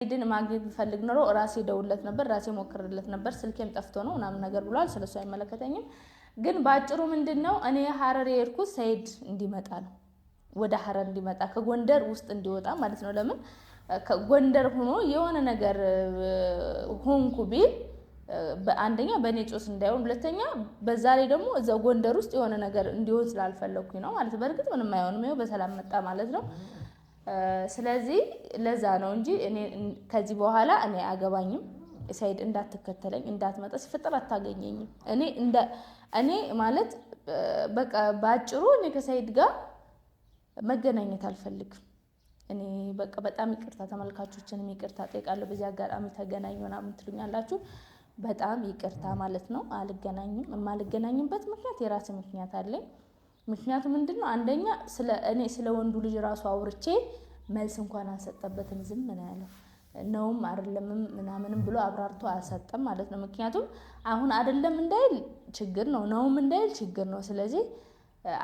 ሰይድን ማግኘት ፈልግ ኖሮ ራሴ ደውለት ነበር ራሴ ሞክርለት ነበር ስልኬም ጠፍቶ ነው ምናምን ነገር ብሏል ስለሱ አይመለከተኝም ግን ባጭሩ ምንድነው እኔ ሐረር የሄድኩት ሰይድ እንዲመጣ ነው ወደ ሐረር እንዲመጣ ከጎንደር ውስጥ እንዲወጣ ማለት ነው ለምን ከጎንደር ሆኖ የሆነ ነገር ሆንኩ ቢል በአንደኛ በኔ ጾስ እንዳይሆን ሁለተኛ በዛ ላይ ደግሞ እዛ ጎንደር ውስጥ የሆነ ነገር እንዲሆን ስላልፈለኩኝ ነው ማለት በርግጥ ምንም አይሆንም ይሄው በሰላም መጣ ማለት ነው ስለዚህ ለዛ ነው እንጂ እኔ ከዚህ በኋላ እኔ አገባኝም ሰይድ እንዳትከተለኝ እንዳትመጣ ሲፈጠር አታገኘኝም እኔ ማለት በቃ ባጭሩ እኔ ከሰይድ ጋር መገናኘት አልፈልግም እኔ በቃ በጣም ይቅርታ ተመልካቾችን ይቅርታ ጠይቃለሁ በዚህ አጋጣሚ ተገናኙ ምናምን ትሉኛላችሁ በጣም ይቅርታ ማለት ነው አልገናኝም የማልገናኝበት ምክንያት የራሴ ምክንያት አለኝ ምክንያቱ ምንድነው አንደኛ ስለ ወንዱ ልጅ ራሱ አውርቼ መልስ እንኳን አልሰጠበትም ዝም ምን ያለው ነውም አይደለም ምናምንም ብሎ አብራርቶ አልሰጠም ማለት ነው ምክንያቱም አሁን አይደለም እንዳይል ችግር ነው ነውም እንዳይል ችግር ነው ስለዚህ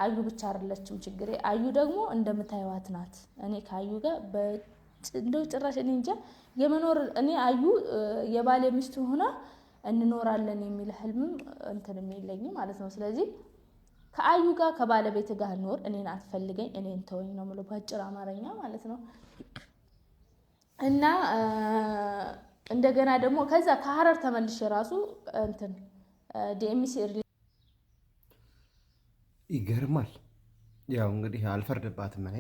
አዩ ብቻ አይደለችም ችግሬ አዩ ደግሞ እንደምታዩት ናት እኔ ካዩ ጋር እንደው ጭራሽ እኔ እንጃ የመኖር እኔ አዩ የባለ ሚስት ሆና እንኖራለን የሚል ህልም እንትን የሚለኝ ማለት ነው ስለዚህ ከአዩ ጋር ከባለቤት ጋር ኖር እኔን አትፈልገኝ እኔን ተወኝ ነው ማለት ባጭር አማርኛ ማለት ነው እና እንደገና ደግሞ ከዛ ከሐረር ተመልሼ ራሱ እንትን ዲኤምሲ ይገርማል ያው እንግዲህ አልፈርድባትም እኔ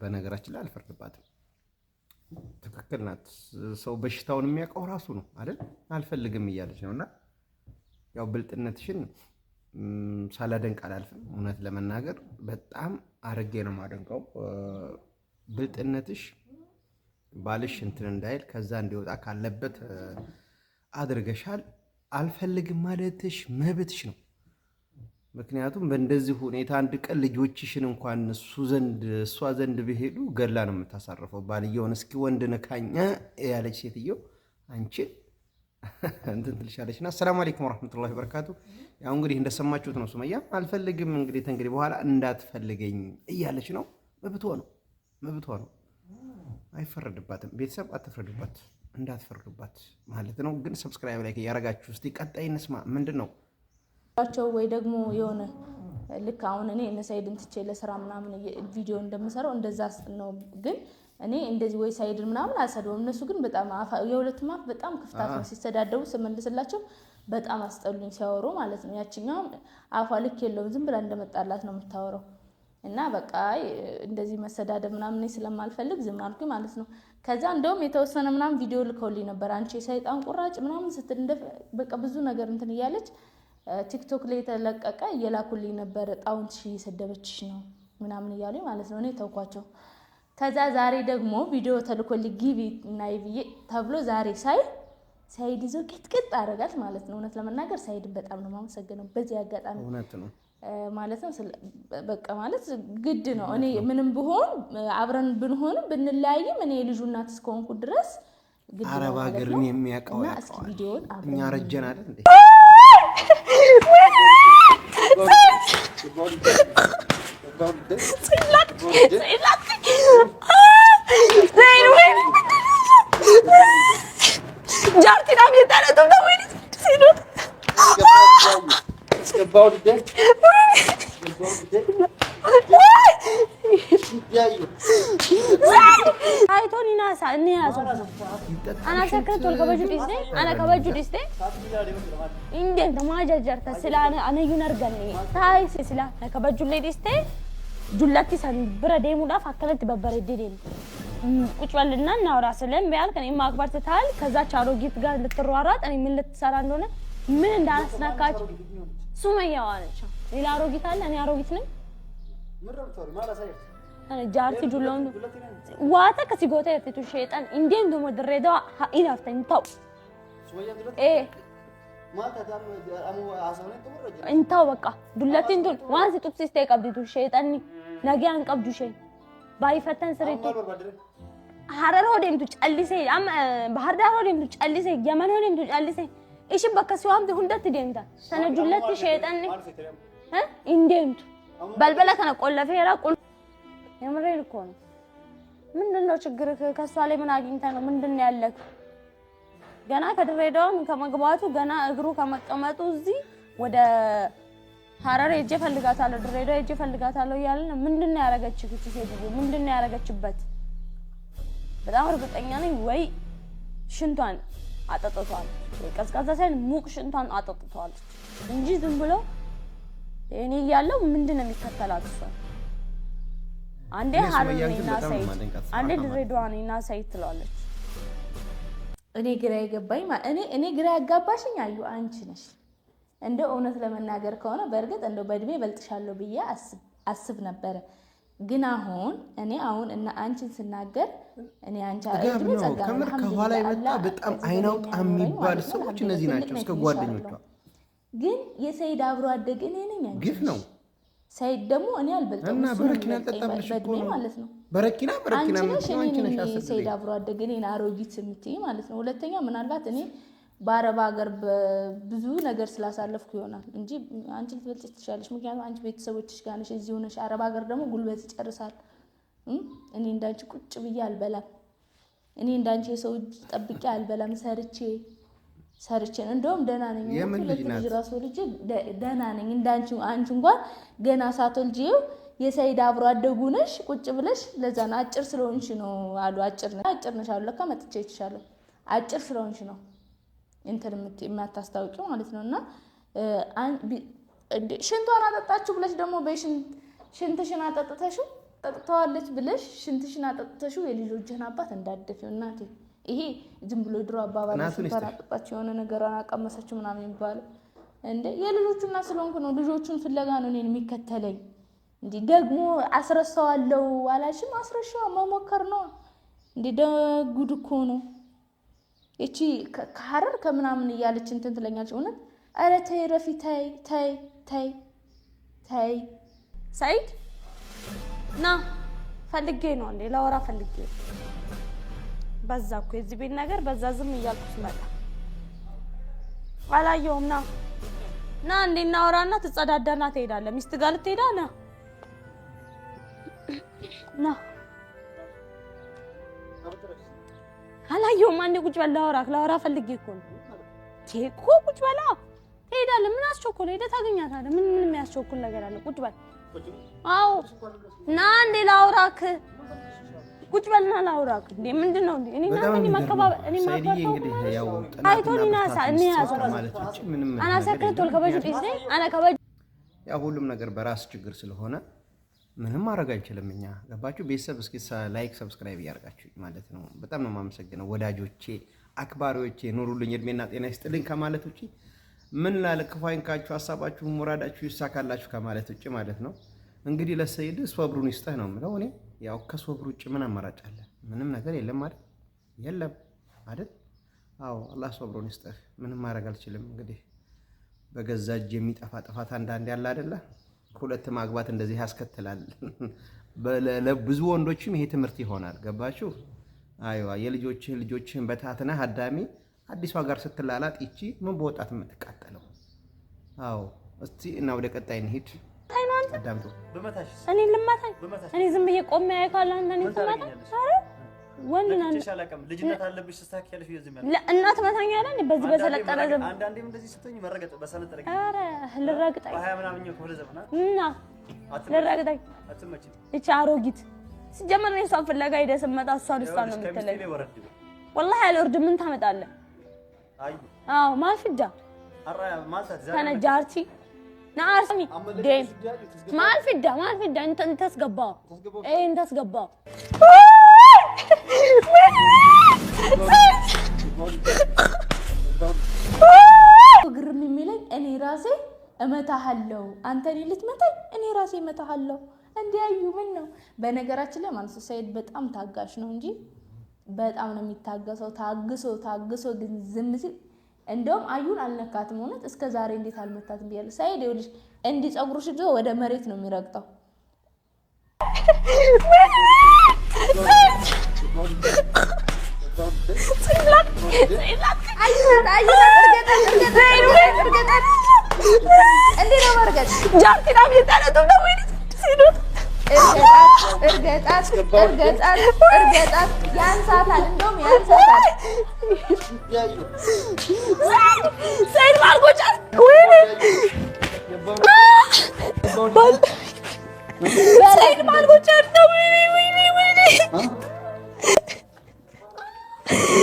በነገራችን ላይ አልፈርድባትም ትክክል ናት ሰው በሽታውን የሚያውቀው ራሱ ነው አይደል አልፈልግም እያለች ነውና ያው ብልጥነትሽን ሳላደንቅ አላልፍም እውነት ለመናገር በጣም አርጌ ነው ማደንቀው ብልጥነትሽ ባልሽ እንትን እንዳይል ከዛ እንዲወጣ ካለበት አድርገሻል አልፈልግም ማለትሽ መብትሽ ነው ምክንያቱም በእንደዚህ ሁኔታ አንድ ቀን ልጆችሽን እንኳን እሷ ዘንድ ቢሄዱ ገላ ነው የምታሳርፈው ባልየውን እስኪ ወንድ ነካኛ ያለች ሴትዮ አንቺን እንትን ትልሻለችና ሰላም አለይኩም ወራህመቱላሂ ወበረካቱ ያው እንግዲህ እንደሰማችሁት ነው ሱመያ አልፈልግም እንግዲህ በኋላ እንዳትፈልገኝ እያለች ነው መብቷ ነው አይፈረድባትም ቤተሰብ አትፈረዱባት እንዳትፈረዱባት ማለት ነው ግን ሰብስክራይብ ላይክ ያረጋችሁ እስቲ ቀጣይ እንስማ ምንድነው ወይ ደግሞ የሆነ ልክ አሁን እኔ ሰይድን ትቼ ለስራ ምናምን ቪዲዮ እንደምሰራው እንደዛ ነው ግን እኔ እንደዚህ ወይ ሰይድን ምናምን አልሰደውም እነሱ ግን በጣም የሁለቱም አፍ በጣም ክፍታት ነው ሲሰዳደቡ ስመልስላቸው በጣም አስጠሉኝ ሲያወሩ ማለት ነው ያቺኛው አፏ ልክ የለውም ዝም ብላ እንደመጣላት ነው የምታወራው እና በቃ እንደዚህ መሰዳደብ ምናምን ስለማልፈልግ ዝም አልኩኝ ማለት ነው ከዛ እንደውም የተወሰነ ምናምን ቪዲዮ ልከውልኝ ነበር አንቺ ሰይጣን ቁራጭ ምናምን ስትል በቃ ብዙ ነገር እንትን እያለች ቲክቶክ ላይ ተለቀቀ እየላኩልኝ ነበር ጣውንት እየሰደበችሽ ነው ምናምን እያሉኝ ማለት ነው እኔ ተውኳቸው ከዛ ዛሬ ደግሞ ቪዲዮ ተልኮልኝ ግቢ እና ይብዬ ተብሎ ዛሬ ሰይድ ይዞ ቅጥቅጥ አረጋት ማለት ነው እውነት ለመናገር ሰይድ በጣም ነው ማመሰግነው በዚህ አጋጣሚ እውነት ነው ማለት ነው በቃ ማለት ግድ ነው እኔ ምንም ብሆን አብረን ብንሆን ብንላይም እኔ ልጁ እናት እስከሆንኩ ድረስ ግድ ነው አረብ ሀገርን የሚያውቀው እስኪ ቪዲዮን እኛ ረጀን አይደል እንዴ جارتنا بيتنا تبدا وين سيدو هايتوني ناس اني انا سكرت والكبجو ديسدي انا كبجو ديسدي انت ما جرجرت سلا انا ينرغني تاي سلا كبجو لي ديسدي جلاتي سن برا ديمو داف اكلت ببرديدين ቁጭ በልና እናውራ ሰለም ቢያል ከኔ ማክበር ተታል ከዛ ቻሮጊት ጋር ልትሯሯጥ እኔ ምን ልትሰራ እንደሆነ ምን እንዳስናካች ሱመያ ዋለች ሌላ አሮጊት አለ እኔ አሮጊት ነኝ እኔ ጃርቲ ዱሎን ዋታ ከሲጎታ የትቱ ሸይጣን እንዴም ደሞ ድሬዳዋ ኢላፍተኝ ታው እንታው በቃ ዱለቲን ዱል ዋንስ ጡትስቴ ቀብዱ ሸይጣን ነገያን ቀብዱ ሸይ ባይፈተን ስሪቱ ሐረር ሆዴምቱ ጨልሴ አም ባህር ዳር ሆዴምቱ ጨልሴ የመን ሆዴምቱ ጨልሴ እሺ በከሲዋም ሁንደት ደምታ ተነጁለት ሸይጣን እንደምቱ በልበላ ከነ ቆለፈ የራ ቆል የምሬን እኮ ነው ምንድነው ችግርህ? ከሷ ላይ ምን አግኝተህ ነው? ምንድነው ያለክ? ገና ከድሬዳዋም ከመግባቱ ገና እግሩ ከመቀመጡ እዚህ ወደ ሐረር ሄጄ ፈልጋታለሁ ድሬዳዋ ሄጄ ፈልጋታለሁ እያለ ምንድነው ያረጋችው? እቺ ሴትዮ ምንድነው ያረጋችበት? በጣም እርግጠኛ ነኝ ወይ ሽንቷን አጠጥቷል፣ ቀዝቃዛ ሳይሆን ሙቅ ሽንቷን አጠጥቷል እንጂ ዝም ብሎ እኔ እያለሁ ምንድነው የሚከተላት እሷ? አንዴ ሐረር ነኝና ሳይት አንዴ ድሬዳዋ ነኝና ሳይት ትላለች። እኔ ግራ ይገባኝ እኔ ግራ ያጋባሽኝ አዩ አንቺ ነሽ። እንደው እውነት ለመናገር ከሆነ በእርግጥ እንደው በእድሜ በልጥሻለሁ ብዬ አስብ ነበረ። ግን አሁን እና አንቺን ስናገር እኔ አንቺ እድሜ ጸጋ ከምር ከኋላ የመጣ በጣም አይናውጣ የሚባል ሰዎች እነዚህ ናቸው እስከ ጓደኞቿ። ግን የሰይድ አብሮ አደግ እኔ ነኝ አንቺ ግፍ ነው። ሰይድ ደግሞ እኔ አልበልጠም እና በረኪና ተጣጣምሽ በእድሜ ማለት ነው። በረኪና አንቺ ነሽ ሰይድ አብሮ አደግ እኔን አሮጊት የምትይ ማለት ነው። ሁለተኛ ምናልባት እኔ በአረብ ሀገር ብዙ ነገር ስላሳለፍኩ ይሆናል እንጂ አንቺ ልትበልጪ ትችላለሽ። ምክንያቱም አንቺ ቤተሰቦችሽ ጋር ነሽ፣ እዚህ ሆነሽ። አረብ ሀገር ደግሞ ጉልበት ይጨርሳል። እኔ እንዳንቺ ቁጭ ብዬ አልበላም። እኔ እንዳንቺ የሰው እጅ ጠብቄ አልበላም። ሰርቼ እንደውም ደህና ነኝ። ሁለት ልጅ ራሱ ልጅ ደህና ነኝ። እንዳንቺ አንቺ እንኳን ገና ሳትወልጂው የሰይድ አብሮ አደጉ ነሽ ቁጭ ብለሽ። ለዛ ነው አጭር ስለሆንሽ ነው አሉ። አጭር ነሽ አሉ። ለካ መጥቼ ይችላል። አጭር ስለሆንሽ ነው እንትን የማታስታውቂው ማለት ነውና ሽንቷን አጠጣችሁ ብለሽ ደግሞ ሽንትሽን አጠጥተሽው ጠጥተዋለች ብለሽ ሽንትሽን አጠጥተሽው የልጆችህን አባት እንዳደፊው እናቴ። ይሄ ዝም ብሎ ድሮ አባባል ሽንቷን አጠጣችሁ የሆነ ነገሯን አቀመሰችው ምናምን የሚባለው እንደ የልጆቹና ስለሆንኩ ነው። ልጆቹን ፍለጋ ነው እኔን የሚከተለኝ። እንዴ ደግሞ አስረሳዋለሁ አላልሽም? አስረሻው መሞከር ነው እንዴ። ጉድ እኮ ነው። እቺ ከሐረር ከምናምን እያለች እንትን ትለኛለች። እውነት ኧረ ተይ ረፊ ተይ ሰይድ ና ፈልጌ ነው እንዴ ላወራ ፈልጌ። በዛ እኮ የዚህ ቤት ነገር በዛ ዝም እያልኩ ስመጣ አላየሁም። ና እንዴ እናወራና ትጸዳዳና ትሄዳለህ። ሚስት ጋር ልትሄዳ ና አላየሁም። አንዴ ቁጭ በል ላወራ ፈልጌ እኮ ነው። ቴኮ ቁጭ በላ ትሄዳለህ። ምን አስቸኮለ? ሄደህ ታገኛታለህ። ምን የሚያስቸኩል ነገር አለ? ቁጭ በል። አዎ ና እንዴ ላውራክ። ቁጭ በልና ላውራክ። እንዴ ምንድነው እንዴ? እኔ ማከባበ እኔ ማከባበ አና ሰከረቶል ከበጁ ዲስ አና ከበጁ ያው ሁሉም ነገር በራስ ችግር ስለሆነ ምንም ማድረግ አይችልም። እኛ ገባችሁ? ቤተሰብ እስኪ ላይክ ሰብስክራይብ ያርጋችሁ ማለት ነው። በጣም ነው የማመሰግነው ወዳጆቼ፣ አክባሪዎቼ። ኑሩልኝ፣ እድሜና ጤና ይስጥልኝ ከማለት ውጪ ምን ላለክፋይንካችሁ ሐሳባችሁ ሙራዳችሁ ይሳካላችሁ ከማለት ውጪ ማለት ነው። እንግዲህ ለሰይድ ሶብሩን ይስጠህ ነው የምለው እኔ። ያው ከሶብሩ ውጪ ምን አማራጭ አለ? ምንም ነገር የለም ማለት የለም አይደል? አዎ አላህ ሶብሩን ይስጠህ። ምንም ማድረግ አልችልም። እንግዲህ በገዛ እጅ የሚጠፋ ጥፋት አንዳንዴ ያለ አይደለ? ሁለት ማግባት እንደዚህ ያስከትላል። ለብዙ ወንዶችም ይሄ ትምህርት ይሆናል። ገባችሁ? አይዋ የልጆችህን በታትነህ አዳሚ አዲሷ ጋር ስትላላጥ ይቺ ምን በወጣት የምትቃጠለው? አዎ እስቲ እና ወደ ቀጣይ እንሂድ። አዳምጡ። እኔ ልማታኝ እኔ ዝም ብዬ ቆሜ ያይካለ አንተ ነኝ ተማታ። አረ ወንድና ልጅነት አለብሽ ተስተካክያለሽ ይዘም ያለ እናት መታኛ አይደል? በዚህ በሰለጠነ ዘመን አንዳንዴም እንደዚህ ስትሆኝ መረገጥ በሰለጠነ አረ ልረግጠኝ በሃያ ምናምን ክፍለ ዘመናት እና ልረግጠኝ አትመጪ እቺ አሮጊት ሲጀመር ነው እሷን ፍለጋ ሄደ ስመጣ እሷን ውስጥ ነው የምትለኝ። ወላሂ አልወርድ ምን ታመጣለህ? አዎ ማልፍጃ አራ ማልታት ዛሬ ተነጃርቲ ናርሰሚ ደም ማልፍጃ እንትን ተስገባ ተስገባ ግርም የሚለኝ እኔ ራሴ እመታሃለሁ አንተ ልትመታኝ እኔ ራሴ እመታሃለሁ እንዲያዩ ምን ነው። በነገራችን ላይ ማለት ሰይድ በጣም ታጋሽ ነው እንጂ በጣም ነው የሚታገሰው። ታግሶ ግን ዝም ሲል እንደውም አዩን አልነካትም። እውነት እስከ ዛሬ እንዴት አልመታትም ብያለሁ። ሰይድ ይኸውልሽ እንዲህ ፀጉርሽ ይዞ ወደ መሬት ነው የሚረግጠው። እርገጣት ያንሳታል፣ እንደውም ያንሳታል። ሰይድ ማልጎጫት ወይኔ ሰይድ ማልጎጫት ነው። ወይኔ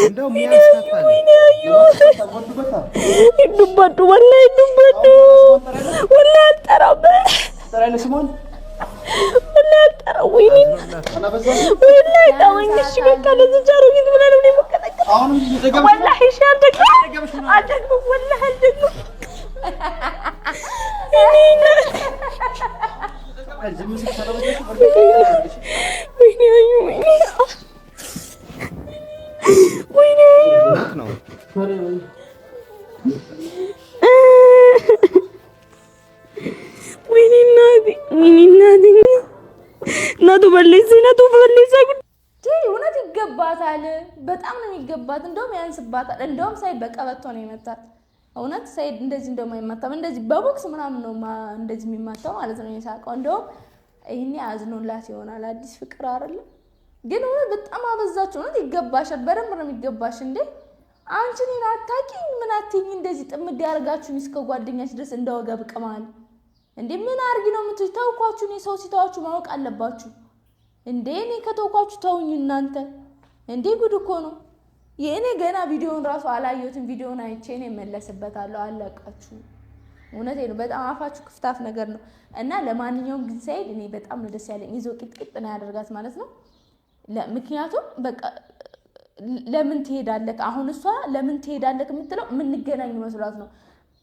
እንደውም ያንሳታል። ዱባዱ ወላሂ አልጠራም ወላሂ ተወኝ። እሺ በቃ ለዚህ አሮጊት ብለህ ነው የምትቀጠቅጠው? ወላሂ እሺ አልደግምም ወላሂ አልደግምም። እናቱ በለይሰ እውነት ይገባታል። በጣም ነው የሚገባት። እንደውም ያንስባታል። እንደውም ሳይድ በቀበቶ ነው የመታት። እውነት ሳይድ እንደዚህ እንደውም አይመታም። እንደዚህ በቦክስ ምናምን ነው እንደዚህ የሚመታው ማለት ነው። የሳቀው እንደውም ይሄኔ አዝኖላት ይሆናል። አዲስ ፍቅር አይደለም ግን እውነት በጣም አበዛችሁ። እውነት ይገባሻል። በደንብ ነው የሚገባሽ። እንዴ አንቺ እኔን አታውቂኝ ምን አትይኝ? እንደዚህ ጥምድ ያደርጋችሁኝ እስከ ጓደኛሽ ድረስ እንደወገብ ቅማል። እንዴ ምን አርጊ ነው የምትይው? ተውኳችሁ። እኔ ሰው ሲተዋችሁ ማወቅ አለባችሁ። እንዴ እኔ ከተውኳችሁ ተውኝ እናንተ። እንዴ ጉድ እኮ ነው። የእኔ ገና ቪዲዮውን ራሱ አላየሁትም። ቪዲዮውን አይቼ እኔ እመለስበታለሁ። አለቃችሁ። እውነቴ ነው። በጣም አፋችሁ ክፍታፍ ነገር ነው። እና ለማንኛውም ግን ሳይድ እኔ በጣም ነው ደስ ያለኝ። ይዞ ቅጥቅጥ ነው ያደርጋት ማለት ነው። ምክንያቱም በቃ ለምን ትሄዳለህ? አሁን እሷ ለምን ትሄዳለህ የምትለው የምንገናኝ መስሏት ነው።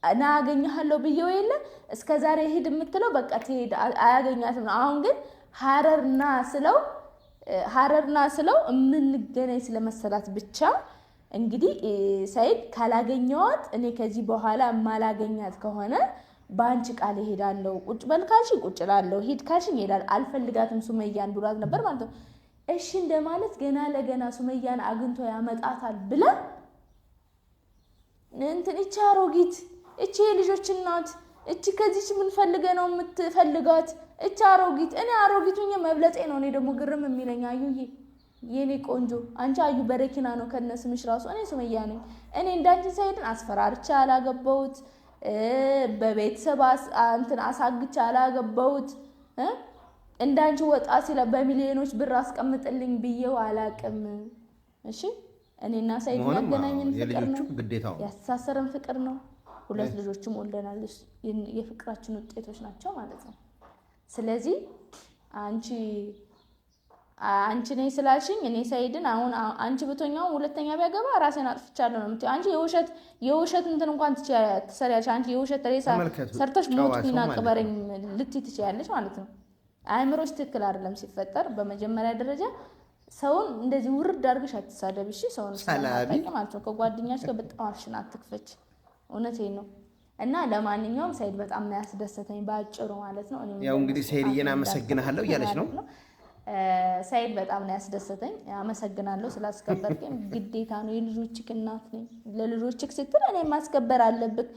እና አገኘሃለሁ ብዬው የለ እስከ ዛሬ ሄድ የምትለው በቃ ትሄድ አያገኛትም ነው። አሁን ግን ሀረርና ስለው የምንገናኝ ስለመሰላት ብቻ እንግዲህ ሳይድ ካላገኘዋት እኔ ከዚህ በኋላ የማላገኛት ከሆነ በአንቺ ቃል እሄዳለሁ። ቁጭ በል ካልሽኝ ቁጭ እላለሁ፣ ሂድ ካልሽኝ እሄዳለሁ። አልፈልጋትም ሱመያን ብሏት ነበር ማለት ነው። እሺ እንደማለት ገና ለገና ሱመያን አግኝቶ ያመጣታል ብላ እንትን እቺ አሮጊት እቺ የልጆች እናት እቺ ከዚች ምን ፈልገ ነው የምትፈልጋት? እቺ አሮጊት እኔ አሮጊቱኝ መብለጤ ነው። እኔ ደግሞ ግርም የሚለኝ አዩዬ የኔ ቆንጆ አንቺ አዩ በረኪና ነው ከነስምሽ ራሱ እኔ ሱመያ ነኝ። እኔ እንዳንቺ ሳይድን አስፈራርቻ አላገባሁት፣ በቤተሰብ እንትን አሳግቻ አላገባሁት። እንዳንቺ ወጣ ሲለ በሚሊዮኖች ብር አስቀምጥልኝ ብዬው አላቅም። እሺ እኔና ሳይድ ያገናኘን ፍቅር ነው፣ ያስተሳሰረን ፍቅር ነው። ሁለት ልጆችም ወልደናል። የፍቅራችን ውጤቶች ናቸው ማለት ነው። ስለዚህ አንቺ ነኝ ስላልሽኝ እኔ ሳይድን አሁን አንቺ ብቶኛው ሁለተኛ ቢያገባ ራሴን አጥፍቻለሁ ነው የምትይው። አንቺ የውሸት እንትን እንኳን ትሰሪያለሽ። አንቺ የውሸት ሬሳ ሰርተሽ ሞትኩና ቅበረኝ ልትይ ትችያለሽ ማለት ነው። አእምሮሽ ትክክል አይደለም ሲፈጠር። በመጀመሪያ ደረጃ ሰውን እንደዚህ ውርድ አድርገሽ አትሳደብ። እሺ ሰውን ሰላም ማለት ነው። ከጓደኛሽ ጋር በጣም አፍሽን አትክፈች። እውነቴን ነው። እና ለማንኛውም ሳይድ በጣም ነው ያስደሰተኝ ባጭሩ ማለት ነው። ያው እንግዲህ ሳይድዬን አመሰግናለሁ እያለች ነው። ሳይድ በጣም ነው ያስደሰተኝ። አመሰግናለሁ ስላስከበርከኝ። ግዴታ ነው። የልጆችክ እናት ነኝ። ለልጆችክ ስትል እኔም ማስከበር አለብህ።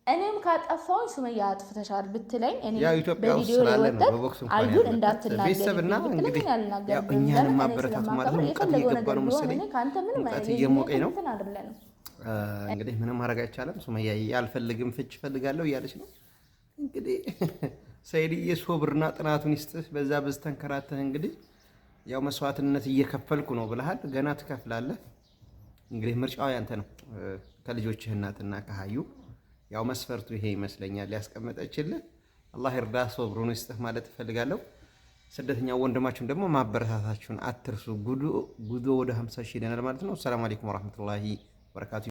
እኔም ካጠፋሁኝ ሱመያ አጥፍተሻል ብትለኝ እኔ በቪዲዮ ላይ ወጥተህ አዩን እንዳትናገር ቤተሰብና እንግዲህ ያው እኛንም ማበረታቱ ማለት ነው። ሙቀት እየገባ ነው መሰለኝ። ካንተ ምንም እየሞቀኝ ነው አይደለም። እንግዲህ ምንም ማድረግ አይቻልም። ሱመያ አልፈልግም ፍች ፈልጋለሁ እያለች ነው። እንግዲህ ሰይድዬ ሶብርና ጥናቱን ይስጥህ። በዛ በስተንከራተህ እንግዲህ ያው መስዋዕትነት እየከፈልኩ ነው ብለሃል። ገና ትከፍላለህ። እንግዲህ ምርጫው ያንተ ነው። ከልጆችህ እናትና ከሀዩ ያው መስፈርቱ ይሄ ይመስለኛል ያስቀመጠችልህ። አላህ ይርዳ፣ ሶብሩን ይስጥህ ማለት እፈልጋለሁ። ስደተኛው ወንድማችሁን ደግሞ ማበረታታችሁን አትርሱ። ጉዞ ወደ 50 ሺህ ይደናል ማለት ነው። ሰላም አለይኩም ወራህመቱላሂ ወበረካቱ።